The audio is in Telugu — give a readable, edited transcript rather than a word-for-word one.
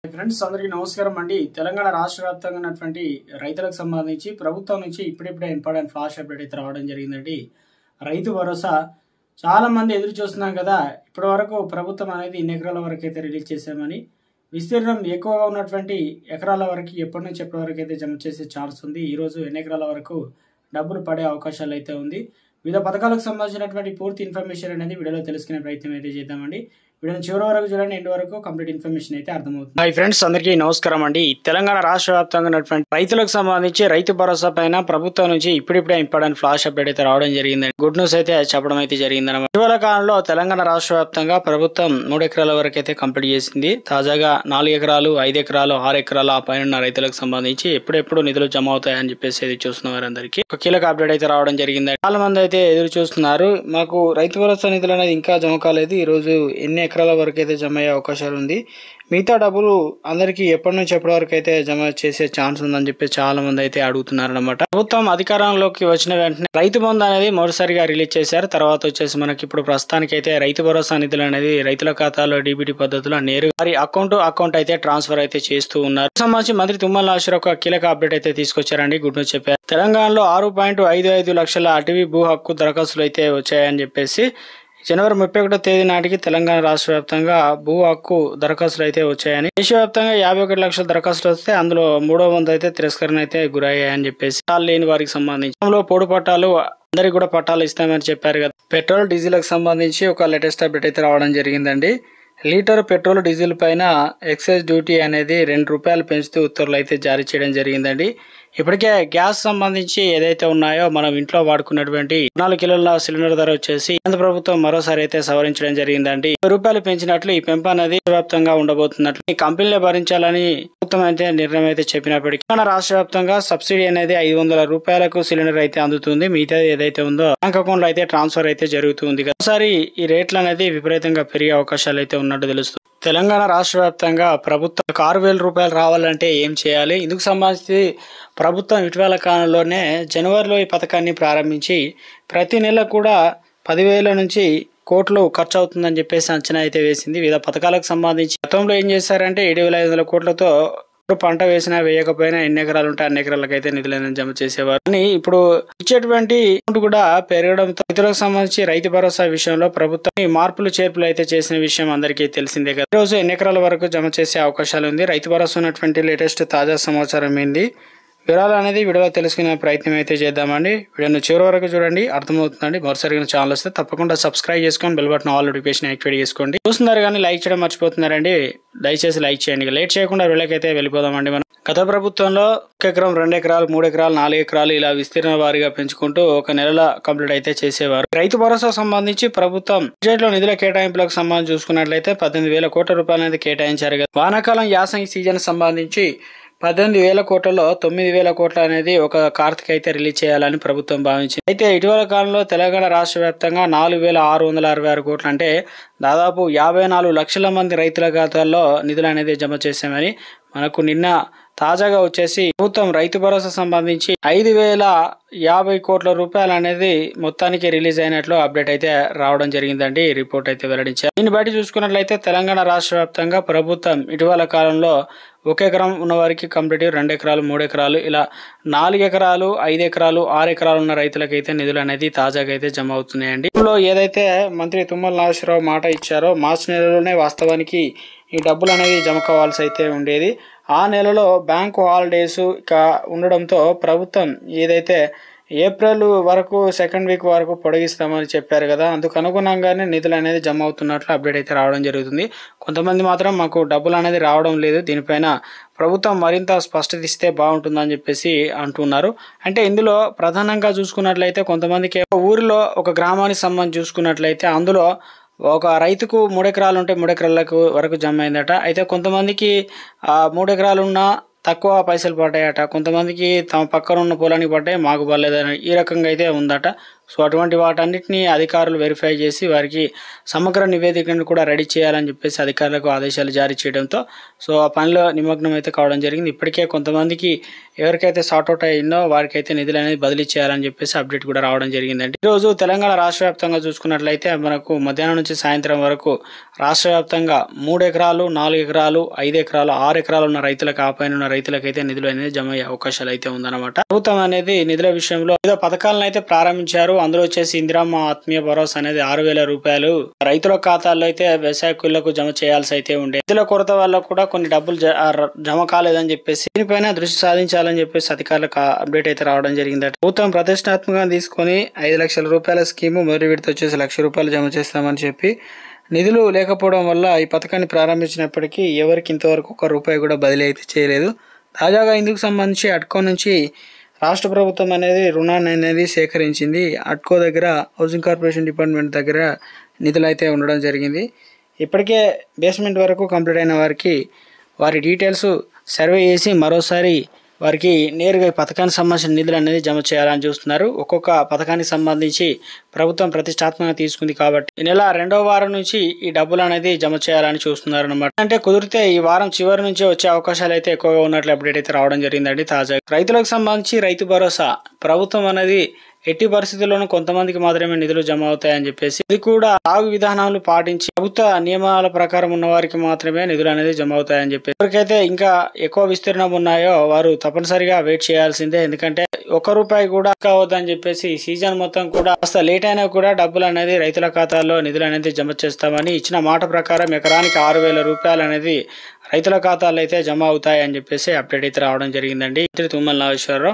ఫ్రెండ్స్ అందరికీ నమస్కారం అండి. తెలంగాణ రాష్ట్ర వ్యాప్తంగా ఉన్నటువంటి రైతులకు సంబంధించి ప్రభుత్వం నుంచి ఇప్పుడిప్పుడే ఇంపార్టెంట్ ఫ్లాష్ అప్డేట్ అయితే రావడం జరిగిందండి. రైతు భరోసా చాలా మంది ఎదురు చూస్తున్నాం కదా, ఇప్పటి వరకు ప్రభుత్వం అనేది ఇన్ని ఎకరాల వరకు అయితే రిలీజ్ చేశామని, విస్తీర్ణం ఎక్కువగా ఉన్నటువంటి ఎకరాల వరకు ఎప్పటి నుంచి ఎప్పటి వరకు అయితే జమ చేసే ఛాన్స్ ఉంది. ఈరోజు ఎన్ని ఎకరాల వరకు డబ్బులు పడే అవకాశాలు అయితే ఉంది. వివిధ పథకాలకు సంబంధించినటువంటి పూర్తి ఇన్ఫర్మేషన్ అనేది వీడియోలో తెలుసుకునే ప్రయత్నం అయితే చేద్దామండి. వీడియోని చివరి వరకు చూడండి, ఎండ్ వరకు కంప్లీట్ ఇన్ఫర్మేషన్ అయితే అర్థమవుతుంది. హాయ్ ఫ్రెండ్స్, అందరికీ నమస్కారం అండి. తెలంగాణ రాష్ట్ర వ్యాప్తంగా ఉన్నటువంటి రైతులకు సంబంధించి రైతు భరోసా పైన ప్రభుత్వం నుంచి ఇప్పుడిప్పుడే ఇంపార్టెంట్ ఫ్లాష్ అప్డేట్ అయితే రావడం జరిగిందండి. గుడ్ న్యూస్ అయితే చెప్పడం అయితే జరిగిందన్నమాట. ఇటీవల కాలంలో తెలంగాణ రాష్ట్ర వ్యాప్తంగా ప్రభుత్వం 3 ఎకరాల వరకు అయితే కంప్లీట్ చేసింది. తాజాగా 4 ఎకరాలు, 5 ఎకరాలు, 6 ఎకరాలు ఆ పైన రైతులకు సంబంధించి ఎప్పుడెప్పుడు నిధులు జమ అవుతాయని చెప్పేసి ఎదురు చూస్తున్న వారందరికీ ఒక కీలక అప్డేట్ అయితే రావడం జరిగింది. చాలా మంది అయితే ఎదురు చూస్తున్నారు, మాకు రైతు భరోసా నిధులు అనేది ఇంకా జమ కాలేదు, ఈ రోజు ఎన్ని ఎకరాల వరకు అయితే జమ అయ్యే అవకాశాలు ఉంది, మిగతా డబ్బులు అందరికి ఎప్పటి నుంచి ఎప్పటి వరకు అయితే జమ చేసే ఛాన్స్ ఉందని చెప్పి చాలా మంది అయితే అడుగుతున్నారు అనమాట. ప్రభుత్వం అధికారంలోకి వచ్చిన వెంటనే రైతు బంధు అనేది మొదటిసారిగా రిలీజ్ చేశారు. తర్వాత వచ్చేసి మనకి ఇప్పుడు ప్రస్తుతానికి అయితే రైతు భరోసా నిధులు అనేది రైతుల ఖాతాలో డీబీటీ పద్ధతిలో నేరుగా వారి అకౌంట్ అయితే ట్రాన్స్ఫర్ అయితే చేస్తూ ఉన్నారు. సంబంధించి మంత్రి తుమ్మల నాగేశ్వరరావు ఒక కీలక అప్డేట్ అయితే తీసుకొచ్చారండి. గుడ్ న్యూస్ చెప్పారు. తెలంగాణలో 6.55 లక్షల అటవీ భూ హక్కు దరఖాస్తులు అయితే వచ్చాయని చెప్పేసి జనవరి 31వ తేదీ నాటికి తెలంగాణ రాష్ట్ర వ్యాప్తంగా భూ హక్కు దరఖాస్తులు అయితే వచ్చాయని, దేశవ్యాప్తంగా 51 లక్షల దరఖాస్తులు వస్తే అందులో 300 అయితే తిరస్కరణ అయితే గురయ్యాయని చెప్పేసి లేని వారికి సంబంధించి పొడు పట్టాలు అందరికి కూడా పట్టాలు ఇస్తామని చెప్పారు కదా. పెట్రోల్ డీజిల్ కి సంబంధించి ఒక లేటెస్ట్ అప్డేట్ అయితే రావడం జరిగిందండి. లీటర్ పెట్రోల్ డీజిల్ పైన ఎక్సైజ్ డ్యూటీ అనేది ₹2 పెంచుతూ ఉత్తర్వులు అయితే జారీ చేయడం జరిగిందండి. ఇప్పటికే గ్యాస్ సంబంధించి ఏదైతే ఉన్నాయో మనం ఇంట్లో వాడుకున్నటువంటి 4 కిలోల సిలిండర్ ధర వచ్చేసి కేంద్ర ప్రభుత్వం మరోసారి అయితే సవరించడం జరిగిందండి. ₹10 పెంచినట్లు ఈ పెంపు అనేది వ్యాప్తంగా ఉండబోతున్నట్లు ఈ కంపెనీలే భరించాలని ప్రభుత్వం అయితే నిర్ణయం అయితే చెప్పినప్పటికీ మన రాష్ట్ర వ్యాప్తంగా సబ్సిడీ అనేది ₹500 సిలిండర్ అయితే అందుతుంది. మిగతా ఏదైతే ఉందో బ్యాంక్ అకౌంట్ లో అయితే ట్రాన్స్ఫర్ అయితే జరుగుతుంది. ఒకసారి ఈ రేట్లు అనేది విపరీతంగా పెరిగే అవకాశాలు అయితే ఉన్నట్టు తెలుస్తుంది. తెలంగాణ రాష్ట్ర వ్యాప్తంగా ప్రభుత్వం ₹6,000 రావాలంటే ఏం చేయాలి? ఇందుకు సంబంధించి ప్రభుత్వం ఇటీవల కాలంలోనే జనవరిలో ఈ పథకాన్ని ప్రారంభించి ప్రతి నెల కూడా 10,000 నుంచి కోట్లు ఖర్చు అవుతుందని చెప్పేసి అంచనా అయితే వేసింది. వివిధ పథకాలకు సంబంధించి గతంలో ఏం చేశారంటే 7,500 కోట్లతో పంట వేసినా వేయకపోయినా ఎన్ని ఎకరాలు ఉంటే అన్ని ఎకరాలకు అయితే నిధులను జమ చేసేవారు. కానీ ఇప్పుడు ఇచ్చేటువంటి కూడా పెరగడంతో రైతులకు సంబంధించి రైతు భరోసా విషయంలో ప్రభుత్వం మార్పులు చేర్పులు అయితే చేసిన విషయం అందరికీ తెలిసిందే కదా. ఈ రోజు ఎన్ని ఎకరాల వరకు జమ చేసే అవకాశాలు ఉంది, రైతు భరోసా ఉన్నటువంటి లేటెస్ట్ తాజా సమాచారం ఏంది, వివరాలు అనేది వీడియోలో తెలుసుకునే ప్రయత్నం అయితే చేద్దామండి. వీడియోను చివరి వరకు చూడండి, అర్థమవుతుందండి. మరోసారి ఛానల్ వస్తే తప్పకుండా సబ్స్క్రైబ్ చేసుకొని bell button all notification activate చేసుకోండి. చూస్తున్నారు కానీ లైక్ చేయడం మర్చిపోతున్నారండి, దయచేసి లైక్ చేయండి. లేట్ చేయకుండా వీళ్ళకైతే వెళ్ళిపోదామండి. మనం గత ప్రభుత్వంలో 1 ఎకరం, 2 ఎకరాలు, 3 ఎకరాలు, 4 ఎకరాలు ఇలా విస్తీర్ణ వారీగా పెంచుకుంటూ ఒక నెలలో కంప్లీట్ అయితే చేసేవారు. రైతు భరోసా సంబంధించి ప్రభుత్వం బడ్జెట్ లో నిధుల కేటాయింపులకు సంబంధించి చూసుకున్నట్లయితే ₹18,000 కోట్ల అనేది కేటాయించారు కదా. వానాకాలం యాసంగి సీజన్ సంబంధించి 18,000 కోట్లలో 9,000 కోట్ల అనేది ఒక కార్తీక అయితే రిలీజ్ చేయాలని ప్రభుత్వం భావించింది. అయితే ఇటీవల కాలంలో తెలంగాణ రాష్ట్ర వ్యాప్తంగా 4,666 కోట్లు అంటే దాదాపు 54 లక్షల మంది రైతుల ఖాతాల్లో నిధులు అనేది జమ చేశామని మనకు నిన్న తాజాగా వచ్చేసి ప్రభుత్వం రైతు భరోసా సంబంధించి 5,050 కోట్ల రూపాయలు అనేది మొత్తానికి రిలీజ్ అయినట్లు అప్డేట్ అయితే రావడం జరిగిందండి. రిపోర్ట్ అయితే వెల్లడించారు. దీన్ని బట్టి చూసుకున్నట్లయితే తెలంగాణ రాష్ట్ర వ్యాప్తంగా ప్రభుత్వం ఇటీవల కాలంలో 1 ఎకరం ఉన్న వారికి కంప్లీట్, 2 ఎకరాలు, 3 ఎకరాలు ఇలా 4 ఎకరాలు, 5 ఎకరాలు, 6 ఎకరాలు ఉన్న రైతులకైతే నిధులు అనేది తాజాగా అయితే జమ అవుతున్నాయండి. ఇందులో ఏదైతే మంత్రి తుమ్మల నాగేశ్వరరావు మాట ఇచ్చారో మార్చి నెలలోనే వాస్తవానికి ఈ డబ్బులు అనేది జమ కావాల్సి అయితే ఉండేది. ఆ నెలలో బ్యాంకు హాలిడేస్ ఇక ఉండడంతో ప్రభుత్వం ఏదైతే ఏప్రిల్ వరకు 2nd వీక్ వరకు పొడిగిస్తామని చెప్పారు కదా, అందుకు అనుగుణంగానే నిధులు అనేది జమ అవుతున్నట్లు అప్డేట్ అయితే రావడం జరుగుతుంది. కొంతమంది మాత్రం మాకు డబ్బులు అనేది రావడం లేదు, దీనిపైన ప్రభుత్వం మరింత స్పష్టత ఇస్తే బాగుంటుందని చెప్పేసి అంటున్నారు. అంటే ఇందులో ప్రధానంగా చూసుకున్నట్లయితే కొంతమందికి ఊరిలో ఒక గ్రామానికి సంబంధించి చూసుకున్నట్లయితే అందులో ఒక రైతుకు 3 ఎకరాలు ఉంటే 3 ఎకరాలకు వరకు జమ అయిందట. అయితే కొంతమందికి 3 ఎకరాలు ఉన్నా తక్కువ పైసలు పడ్డాయట, కొంతమందికి తమ పక్కన ఉన్న పొలానికి పడ్డాయి, మాకు పడలేదని ఈ రకంగా అయితే ఉందట. సో అటువంటి వాటన్నిటిని అధికారులు వెరిఫై చేసి వారికి సమగ్ర నివేదికను కూడా రెడీ చేయాలని చెప్పేసి అధికారులకు ఆదేశాలు జారీ చేయడంతో సో ఆ పనిలో నిమగ్నం అయితే కావడం జరిగింది. ఇప్పటికే కొంతమందికి ఎవరికైతే సార్ట్అవుట్ అయిందో వారికైతే నిధులు అనేది బదిలీ చేయాలని చెప్పేసి అప్డేట్ కూడా రావడం జరిగిందండి. ఈరోజు తెలంగాణ రాష్ట్ర వ్యాప్తంగా చూసుకున్నట్లయితే మనకు మధ్యాహ్నం నుంచి సాయంత్రం వరకు రాష్ట్ర వ్యాప్తంగా 3 ఎకరాలు 4 ఎకరాలు 5 ఎకరాలు 6 ఎకరాలు ఉన్న రైతులకు ఆ పైన ఉన్న రైతులకైతే నిధులు అనేది జమ అయ్యే అవకాశాలు అయితే ఉందన్నమాట. ప్రభుత్వం అనేది నిధుల విషయంలో ఏదో పథకాలను అయితే ప్రారంభించారు. అందులో వచ్చేసి ఇందిరమ్మ ఆత్మీయ భరోసా అనేది 6,000 రూపాయలు రైతుల ఖాతాల్లో అయితే వ్యవసాయ కూలీలకు జమ చేయాల్సి అయితే ఉండే. నిధుల కొరత వల్ల కూడా కొన్ని డబ్బులు జమ కాలేదని చెప్పేసి దీనిపైన దృష్టి సాధించాలని చెప్పేసి అధికారులకు అప్డేట్ అయితే రావడం జరిగిందట. ప్రభుత్వం ప్రతిష్టాత్మకంగా తీసుకొని 5 లక్షల రూపాయల స్కీము మొదటి విడత వచ్చేసి 1 లక్ష రూపాయలు జమ చేస్తామని చెప్పి నిధులు లేకపోవడం వల్ల ఈ పథకాన్ని ప్రారంభించినప్పటికీ ఎవరికి ఇంతవరకు 1 రూపాయి కూడా బదిలీ అయితే చేయలేదు. తాజాగా ఇందుకు సంబంధించి అడ్కో నుంచి రాష్ట్ర ప్రభుత్వం అనేది రుణాన్ని అనేది సేకరించింది. అడ్కో దగ్గర హౌసింగ్ కార్పొరేషన్ డిపార్ట్మెంట్ దగ్గర నిధులు అయితే ఉండడం జరిగింది. ఇప్పటికే బేస్మెంట్ వరకు కంప్లీట్ అయిన వారికి వారి డీటెయిల్స్ సర్వే చేసి మరోసారి వారికి నేరుగా ఈ పథకానికి సంబంధించిన నిధులు అనేది జమ చేయాలని చూస్తున్నారు. ఒక్కొక్క పథకానికి సంబంధించి ప్రభుత్వం ప్రతిష్టాత్మకంగా తీసుకుంది కాబట్టి ఈ నెల 2వ వారం నుంచి ఈ డబ్బులు అనేది జమ చేయాలని చూస్తున్నారు అన్నమాట. అంటే కుదిరితే ఈ వారం చివరి నుంచే వచ్చే అవకాశాలు అయితే ఎక్కువగా ఉన్నట్లు అప్డేట్ అయితే రావడం జరిగిందండి. తాజాగా రైతులకు సంబంధించి రైతు భరోసా ప్రభుత్వం అనేది ఎట్టి పరిస్థితుల్లోనూ కొంతమందికి మాత్రమే నిధులు జమ అవుతాయని చెప్పేసి ఇది కూడా సాగు విధానాలు పాటించి ప్రభుత్వ నియమాల ప్రకారం ఉన్న వారికి మాత్రమే నిధులు అనేది జమ అవుతాయని చెప్పేసి ఎవరికైతే ఇంకా ఎక్కువ విస్తీర్ణం ఉన్నాయో వారు తప్పనిసరిగా వెయిట్ చేయాల్సిందే. ఎందుకంటే 1 రూపాయి కూడా కావద్దని చెప్పేసి సీజన్ మొత్తం కూడా కాస్త లేట్ అయినా కూడా డబ్బులు అనేది రైతుల ఖాతాల్లో నిధులు అనేది జమ చేస్తామని ఇచ్చిన మాట ప్రకారం ఎకరానికి 6,000 రూపాయలు అనేది రైతుల ఖాతాల్లో అయితే జమ అవుతాయి అని చెప్పేసి అప్డేట్ అయితే రావడం జరిగిందండి. తుమ్మల నాగేశ్వరరావు.